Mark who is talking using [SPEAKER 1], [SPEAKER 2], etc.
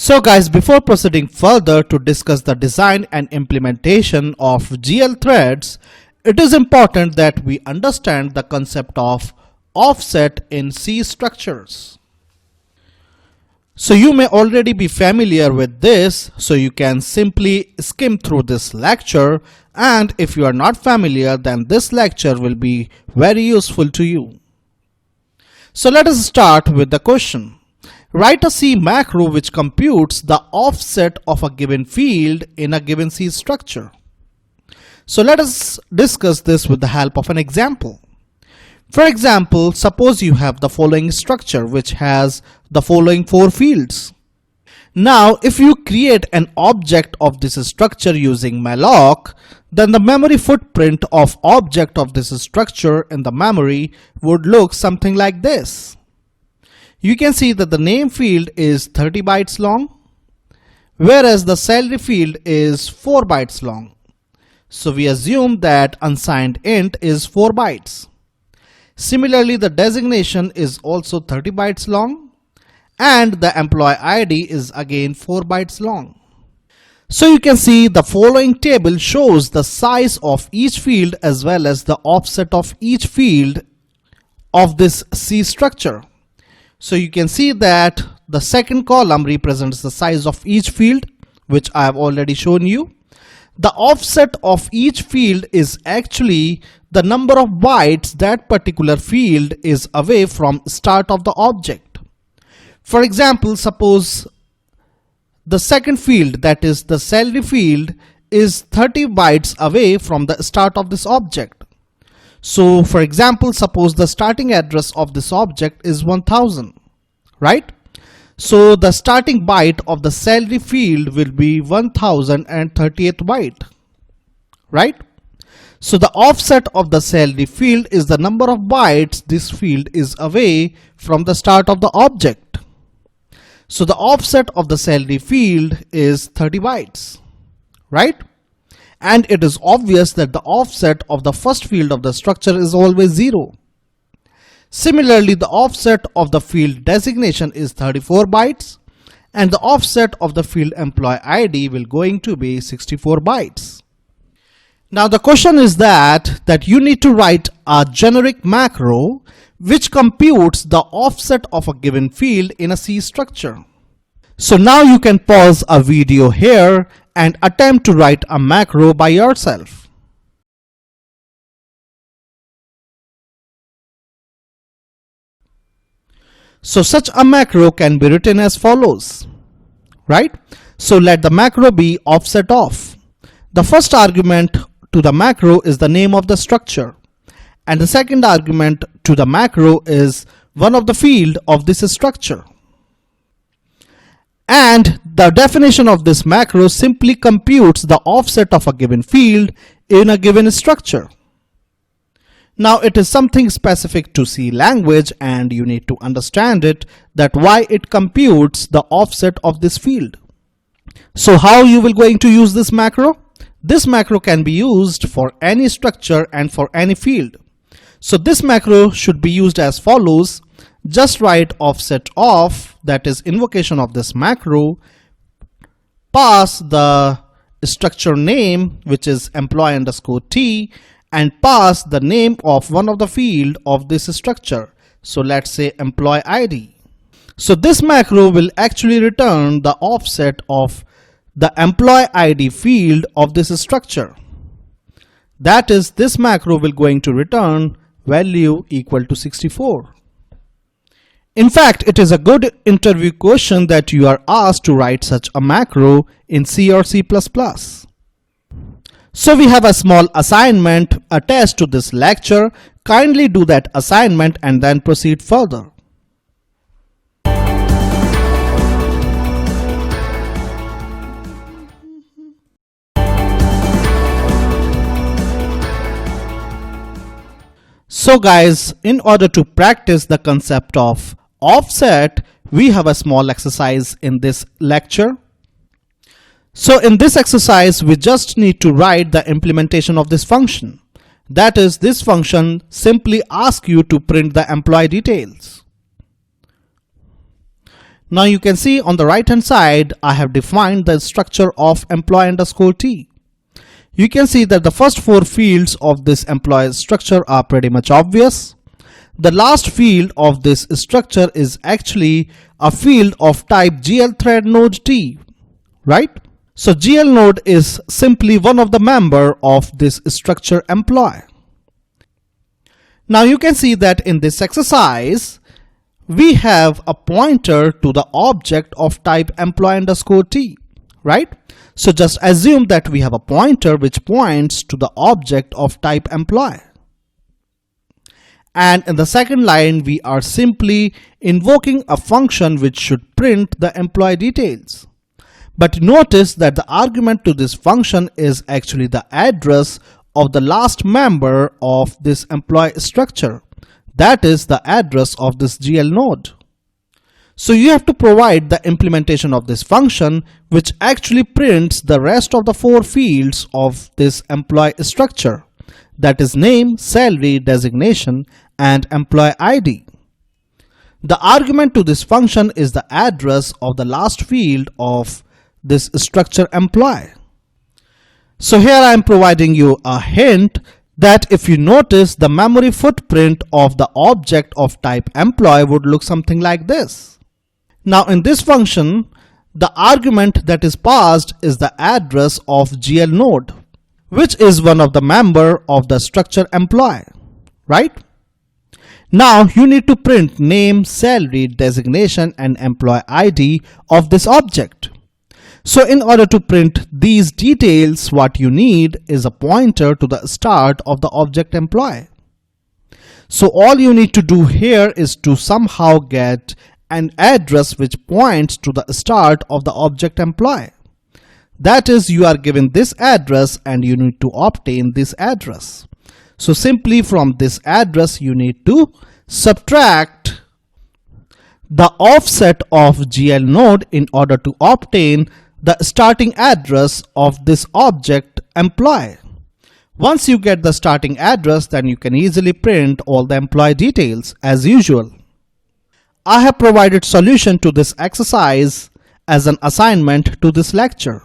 [SPEAKER 1] So guys, before proceeding further to discuss the design and implementation of GLThreads, it is important that we understand the concept of offset in C structures. So you may already be familiar with this, so you can simply skim through this lecture, and if you are not familiar, then this lecture will be very useful to you. So let us start with the question. Write a C macro which computes the offset of a given field in a given C structure. So let us discuss this with the help of an example. For example, suppose you have the following structure which has the following 4 fields. Now, if you create an object of this structure using malloc, then the memory footprint of object of this structure in the memory would look something like this. You can see that the name field is 30 bytes long, whereas the salary field is 4 bytes long. So we assume that unsigned int is 4 bytes. Similarly, the designation is also 30 bytes long, and the employee ID is again 4 bytes long. So you can see the following table shows the size of each field as well as the offset of each field of this C structure. So you can see that the second column represents the size of each field, which I have already shown you. The offset of each field is actually the number of bytes that particular field is away from start of the object. For example, suppose the second field, that is the salary field, is 30 bytes away from the start of this object. So for example, suppose the starting address of this object is 1000, right? So the starting byte of the salary field will be 1038th byte, right? So the offset of the salary field is the number of bytes this field is away from the start of the object. So the offset of the salary field is 30 bytes, right? And it is obvious that the offset of the first field of the structure is always 0. Similarly, the offset of the field designation is 34 bytes, and the offset of the field employee ID will going to be 64 bytes. Now the question is that you need to write a generic macro which computes the offset of a given field in a C structure. So now you can pause a video here and attempt to write a macro by yourself. So such a macro can be written as follows, right? So let the macro be offset of. The first argument to the macro is the name of the structure, and the second argument to the macro is one of the field of this structure. And the definition of this macro simply computes the offset of a given field in a given structure. Now it is something specific to C language, and you need to understand it, that why it computes the offset of this field. So how you will going to use this macro? This macro can be used for any structure and for any field. So this macro should be used as follows. Just write offset of, that is invocation of this macro, pass the structure name, which is employee underscore T, and pass the name of one of the field of this structure. So let's say employee ID. So this macro will actually return the offset of the employee ID field of this structure. That is, this macro will going to return value equal to 64. In fact, it is a good interview question that you are asked to write such a macro in C or C++. So we have a small assignment attached to this lecture. Kindly do that assignment and then proceed further. So guys, in order to practice the concept of offset, we have a small exercise in this lecture. So in this exercise, we just need to write the implementation of this function. That is, this function simply asks you to print the employee details. Now you can see on the right hand side, I have defined the structure of employee underscore T. You can see that the first four fields of this employee structure are pretty much obvious. The last field of this structure is actually a field of type GLThread node T, right? So GL node is simply one of the member of this structure employee. Now you can see that in this exercise, we have a pointer to the object of type employee underscore T, right? So just assume that we have a pointer which points to the object of type employee. And in the second line, we are simply invoking a function which should print the employee details. But notice that the argument to this function is actually the address of the last member of this employee structure. That is the address of this GL node. So you have to provide the implementation of this function which actually prints the rest of the four fields of this employee structure. That is name, salary, designation, and employee ID. The argument to this function is the address of the last field of this structure employee. So here I am providing you a hint that if you notice, the memory footprint of the object of type employee would look something like this. Now in this function, the argument that is passed is the address of GL node, which is one of the member of the structure employee, right? Now you need to print name, salary, designation, and employee ID of this object. So in order to print these details, what you need is a pointer to the start of the object employee. So all you need to do here is to somehow get an address which points to the start of the object employee. That is, you are given this address and you need to obtain this address. So simply from this address, you need to subtract the offset of GL node in order to obtain the starting address of this object employee. Once you get the starting address, then you can easily print all the employee details as usual. I have provided solution to this exercise as an assignment to this lecture.